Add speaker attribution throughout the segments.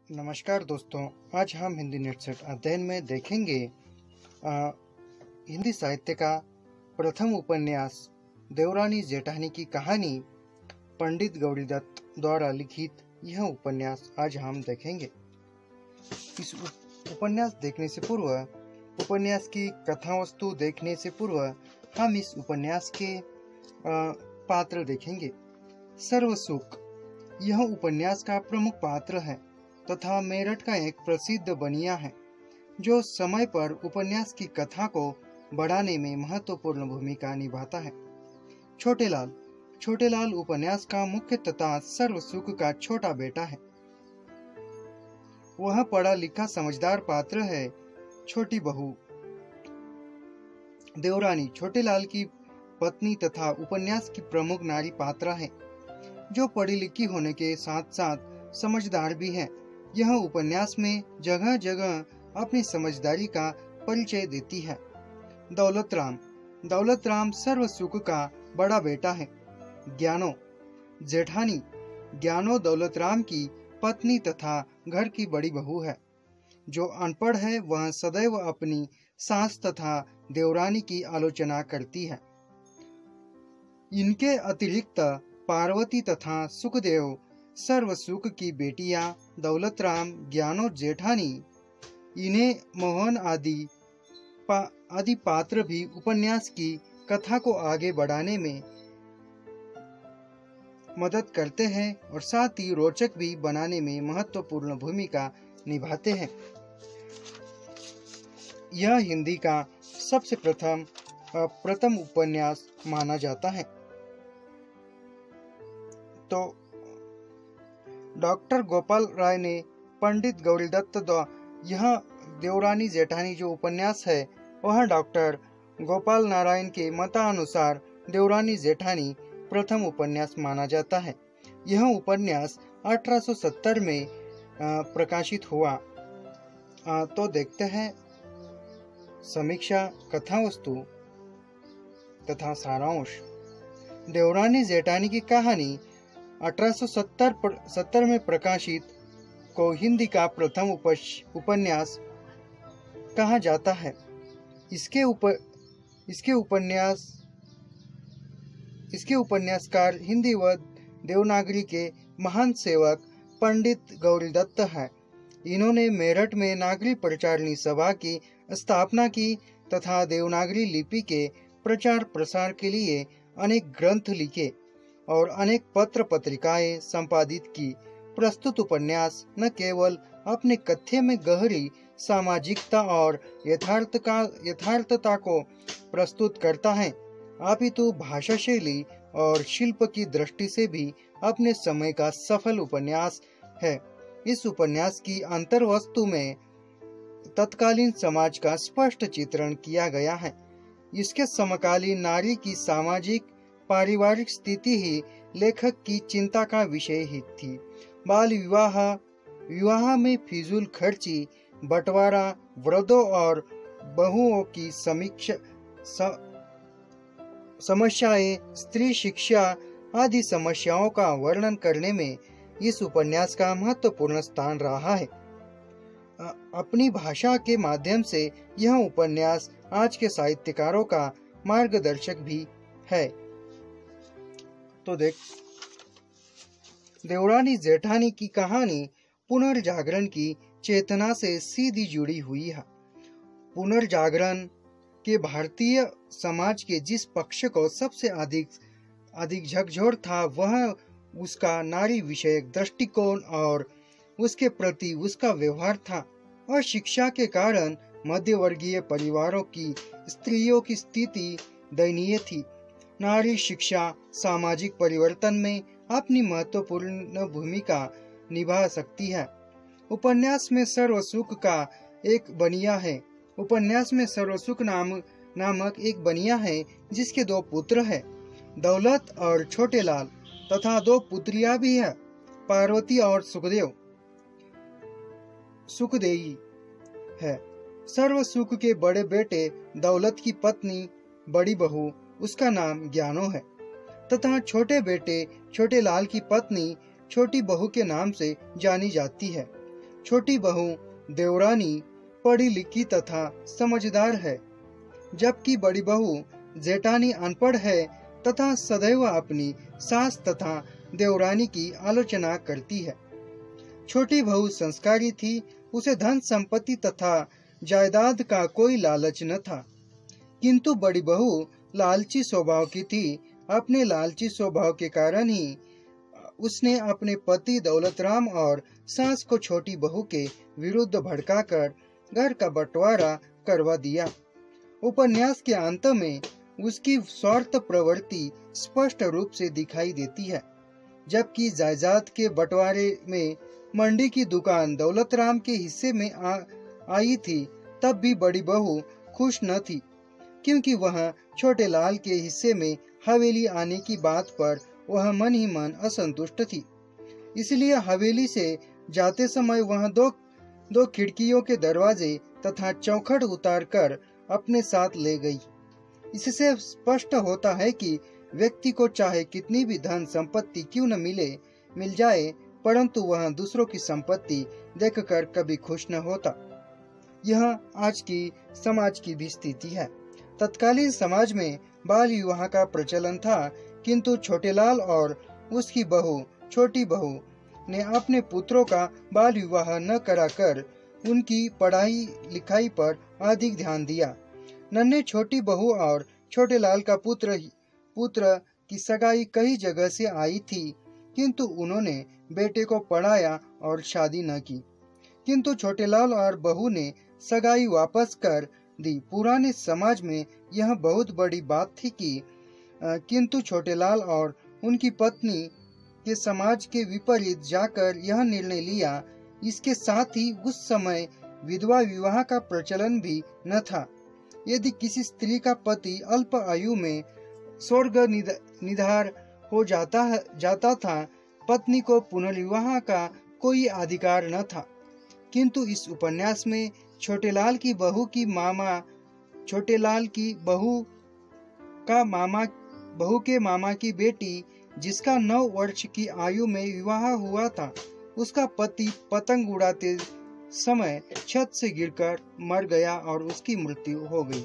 Speaker 1: नमस्कार दोस्तों, आज हम हिंदी नेट सेट अध्ययन में देखेंगे हिंदी साहित्य का प्रथम उपन्यास देवरानी जेठानी की कहानी पंडित गौरीदत्त द्वारा लिखित। यह उपन्यास आज हम देखेंगे। इस उपन्यास देखने से पूर्व, उपन्यास की कथा वस्तु देखने से पूर्व हम इस उपन्यास के पात्र देखेंगे। सर्वसुख यह उपन्यास का प्रमुख पात्र है तथा मेरठ का एक प्रसिद्ध बनिया है जो समय पर उपन्यास की कथा को बढ़ाने में महत्वपूर्ण भूमिका निभाता है। छोटे लाल उपन्यास का मुख्य तथा सर्वसुख का छोटा बेटा है। वह पढ़ा लिखा समझदार पात्र है। छोटी बहू देवरानी छोटे लाल की पत्नी तथा उपन्यास की प्रमुख नारी पात्र है जो पढ़ी लिखी होने के साथ साथ समझदार भी है। यह उपन्यास में जगह जगह अपनी समझदारी का परिचय देती है। दौलत राम सर्वसुख का बड़ा बेटा है। ज्ञानो दौलत राम की पत्नी तथा घर की बड़ी बहू है। जो अनपढ़ है वह सदैव अपनी सास तथा देवरानी की आलोचना करती है। इनके अतिरिक्त पार्वती तथा सुखदेव सर्वसुख की बेटियां दौलत राम, ज्ञानो जेठानी, इन्हें मोहन आदि पात्र भी उपन्यास की कथा को आगे बढ़ाने में मदद करते हैं और साथ ही रोचक भी बनाने में महत्वपूर्ण भूमिका निभाते हैं। यह हिंदी का सबसे प्रथम उपन्यास माना जाता है। तो डॉक्टर गोपाल राय ने पंडित गौरीदत्त यह देवरानी जेठानी जो उपन्यास है वह डॉक्टर गोपाल नारायण के मतानुसार देवरानी जेठानी प्रथम उपन्यास माना जाता है। यह उपन्यास 1870 में प्रकाशित हुआ। तो देखते हैं समीक्षा, कथा वस्तु तथा सारांश। देवरानी जेठानी की कहानी 1870 में प्रकाशित को हिंदी का प्रथम उपन्यास कहा जाता है। इसके उपन्यासकार हिंदी व देवनागरी के महान सेवक पंडित गौरीदत्त हैं। इन्होंने मेरठ में नागरी प्रचारिणी सभा की स्थापना की तथा देवनागरी लिपि के प्रचार प्रसार के लिए अनेक ग्रंथ लिखे और अनेक पत्र पत्रिकाएं संपादित की। प्रस्तुत उपन्यास न केवल अपने कथ्य में गहरी सामाजिकता और यथार्थता को प्रस्तुत करता है, अपितु भाषा शैली और शिल्प की दृष्टि से भी अपने समय का सफल उपन्यास है। इस उपन्यास की अंतर्वस्तु में तत्कालीन समाज का स्पष्ट चित्रण किया गया है। इसके समकालीन नारी की सामाजिक पारिवारिक स्थिति ही लेखक की चिंता का विषय ही थी। बाल विवाह में फिजूल खर्ची, बंटवारा, वृद्धों और बहुओं की समस्याएं, स्त्री शिक्षा आदि समस्याओं का वर्णन करने में इस उपन्यास का महत्वपूर्ण स्थान रहा है। अपनी भाषा के माध्यम से यह उपन्यास आज के साहित्यकारों का मार्गदर्शक भी है। तो देख, देवरानी जेठानी की कहानी पुनर्जागरण की चेतना से सीधी जुड़ी हुई है। पुनर्जागरण के भारतीय समाज के जिस पक्ष को सबसे अधिक झकझोर था वह उसका नारी विषयक दृष्टिकोण और उसके प्रति उसका व्यवहार था। और शिक्षा के कारण मध्यवर्गीय परिवारों की स्त्रियों की स्थिति दयनीय थी। नारी शिक्षा सामाजिक परिवर्तन में अपनी महत्वपूर्ण भूमिका निभा सकती है। उपन्यास में सर्वसुख का एक बनिया है। उपन्यास में सर्वसुख नामक एक बनिया है जिसके दो पुत्र हैं, दौलत और छोटे लाल, तथा दो पुत्रियां भी है, पार्वती और सुखदेई है। सर्वसुख के बड़े बेटे दौलत की पत्नी बड़ी बहू, उसका नाम ज्ञानो है, तथा छोटे बेटे छोटे लाल की पत्नी छोटी बहू के नाम से जानी जाती है। छोटी बहू देवरानी पढ़ी लिखी तथा समझदार है, जबकि बड़ी बहू जेठानी अनपढ़ है तथा सदैव अपनी सास तथा देवरानी की आलोचना करती है। छोटी बहू संस्कारी थी, उसे धन संपत्ति तथा जायदाद का कोई लालच न था, किंतु बड़ी बहू लालची स्वभाव की थी। अपने लालची स्वभाव के कारण ही उसने अपने पति दौलतराम और सास को छोटी बहू के विरुद्ध भड़काकर घर का बंटवारा करवा दिया। उपन्यास के अंत में उसकी स्वार्थ प्रवृत्ति स्पष्ट रूप से दिखाई देती है। जबकि जायदाद के बंटवारे में मंडी की दुकान दौलतराम के हिस्से में आई थी, तब भी बड़ी बहू खुश न थी, क्योंकि वह छोटे लाल के हिस्से में हवेली आने की बात पर वह मन ही मन असंतुष्ट थी। इसलिए हवेली से जाते समय वह दो खिड़कियों के दरवाजे तथा चौखट उतारकर अपने साथ ले गई। इससे स्पष्ट होता है कि व्यक्ति को चाहे कितनी भी धन संपत्ति क्यों न मिल जाए, परंतु वह दूसरों की संपत्ति देखकर कभी खुश न होता। यह आज की समाज की भी स्थिति है। तत्कालीन समाज में बाल विवाह का प्रचलन था, किंतु छोटेलाल और उसकी बहू छोटी बहू ने अपने पुत्रों का बाल विवाह न कराकर उनकी पढ़ाई लिखाई पर अधिक ध्यान दिया। नन्हे छोटी बहू और छोटेलाल का पुत्र की सगाई कई जगह से आई थी, किंतु उन्होंने बेटे को पढ़ाया और शादी न की। किंतु छोटेलाल और बहू ने सगाई वापस कर दी। पुराने समाज में यह बहुत बड़ी बात थी कि किंतु छोटेलाल और उनकी पत्नी के समाज के विपरीत जाकर यह निर्णय लिया। इसके साथ ही उस समय विधवा विवाह का प्रचलन भी न था। यदि किसी स्त्री का पति अल्प आयु में स्वर्ग निधार हो जाता था, पत्नी को पुनर्विवाह का कोई अधिकार न था। किंतु इस उपन्यास में छोटेलाल की बहू के मामा की बेटी, जिसका 9 वर्ष की आयु में विवाह हुआ था, उसका पति पतंग उड़ाते समय छत से गिरकर मर गया और उसकी मृत्यु हो गई।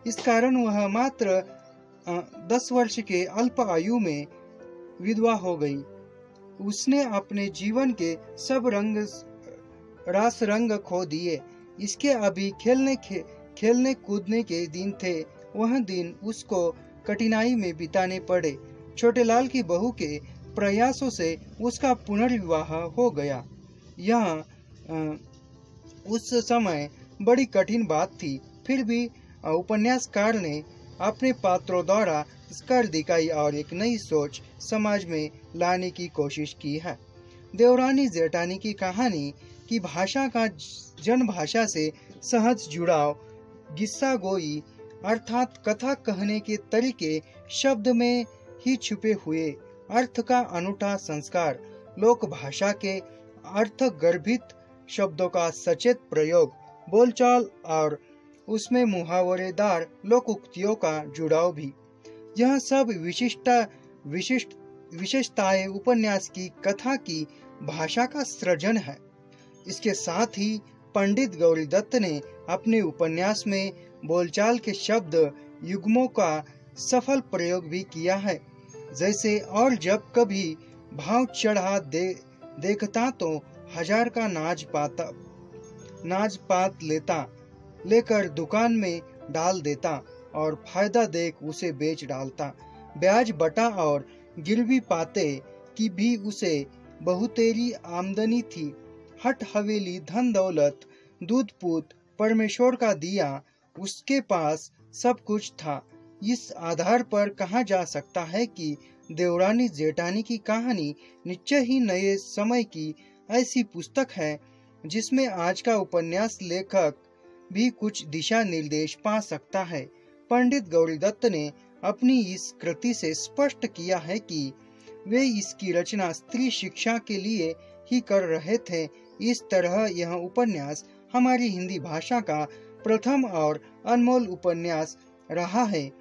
Speaker 1: इस कारण वह मात्र 10 वर्ष के अल्प आयु में विधवा हो गई। उसने अपने जीवन के सब रास रंग खो दिए। इसके अभी खेलने कूदने के दिन थे। वह दिन उसको कठिनाई में बिताने पड़े। छोटेलाल की बहू के प्रयासों से उसका पुनर्विवाह हो गया। यह उस समय बड़ी कठिन बात थी, फिर भी उपन्यासकार ने अपने पात्रों द्वारा कर दिखाई और एक नई सोच समाज में लाने की कोशिश की है। देवरानी जेठानी की कहानी की भाषा का जनभाषा से सहज जुड़ाव, किस्सा गोई अर्थात कथा कहने के तरीके, शब्द में ही छुपे हुए अर्थ का अनूठा संस्कार, लोक भाषा के अर्थ गर्भित शब्दों का सचेत प्रयोग, बोलचाल और उसमें मुहावरेदार लोकोक्तियों का जुड़ाव भी, यह सब विशेषताएं उपन्यास की कथा की भाषा का सृजन है। इसके साथ ही पंडित गौरीदत्त ने अपने उपन्यास में बोलचाल के शब्द युग्मों का सफल प्रयोग भी किया है। जैसे और जब कभी भाव चढ़ा देखता तो 1000 का नाज पात लेकर दुकान में डाल देता और फायदा देख उसे बेच डालता। ब्याज बटा और गिरवी पाते की भी उसे बहुतेरी आमदनी थी। हट हवेली धन दौलत दूध पूत परमेश्वर का दिया, उसके पास सब कुछ था। इस आधार पर कहा जा सकता है कि देवरानी जेठानी की कहानी निश्चय ही नए समय की ऐसी पुस्तक है जिसमें आज का उपन्यास लेखक भी कुछ दिशा निर्देश पा सकता है। पंडित गौरीदत्त ने अपनी इस कृति से स्पष्ट किया है कि वे इसकी रचना स्त्री शिक्षा के लिए ही कर रहे थे। इस तरह यह उपन्यास हमारी हिंदी भाषा का प्रथम और अनमोल उपन्यास रहा है।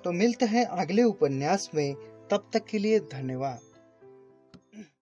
Speaker 1: तो मिलते हैं अगले उपन्यास में, तब तक के लिए धन्यवाद।